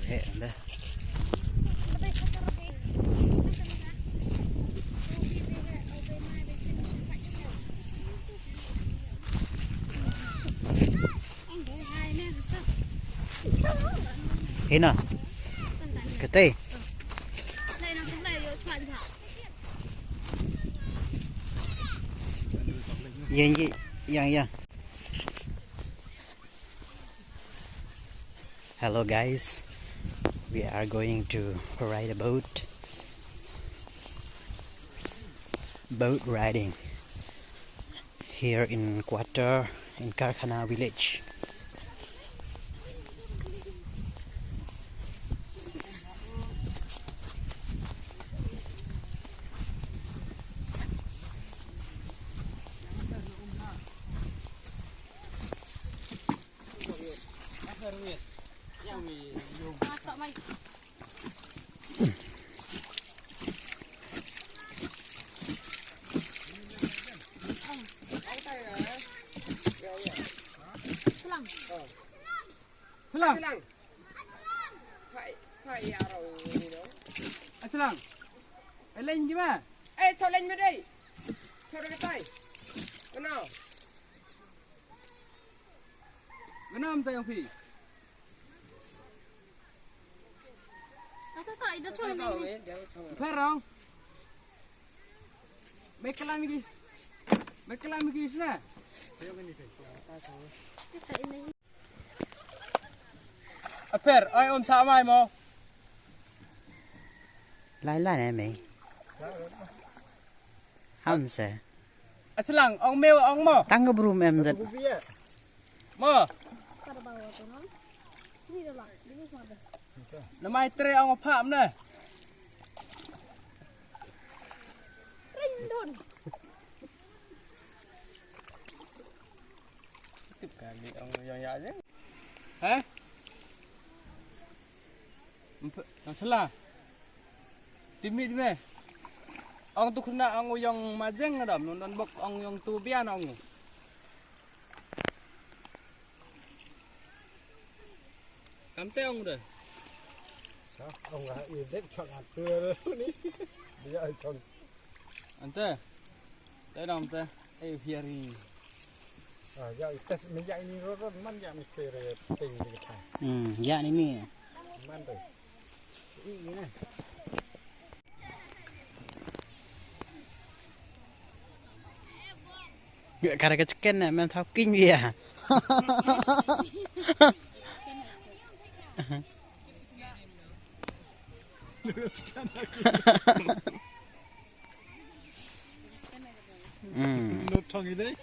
hẹn đây. Thế nào? Cái tê. Yang. Hello guys, we are going to ride a boat riding here in Kwator in Kharkhana village. Selang. Phải rồi đó. Selang. Lên chứ mà. Ê cho lên bên đây. Cho ra cái tay. Cái nào? Cái nào tay ông Phi? Phải không? Mấy cái làm gì? Mấy cái làm gì nè? Per, ai om sa mai mo? Lai này mày. Ham sẽ. Selang, ong meo ong mo. Tăng cái brum em giật. Mo. Nó mai tre ong phạm nè. Tiếp kali ong yang ya je. Hah? Ang salah. Timit me. Ang tu kena ang yang majeng adam non bok ang yang tu bian ang. Kamte ang dah. Ông là yên đến chọn hạt tưa đó ní. Bây giờ chọn. Ante. Đây đồng te. Ê hiari. Giờ test mình dạy ni rất man dạy mình kề rồi tình cái thằng. Dạ này mi. Man rồi. Ý này. Vậy cả cái chicken này em thao kinh gì à? Nó thằng gì đấy?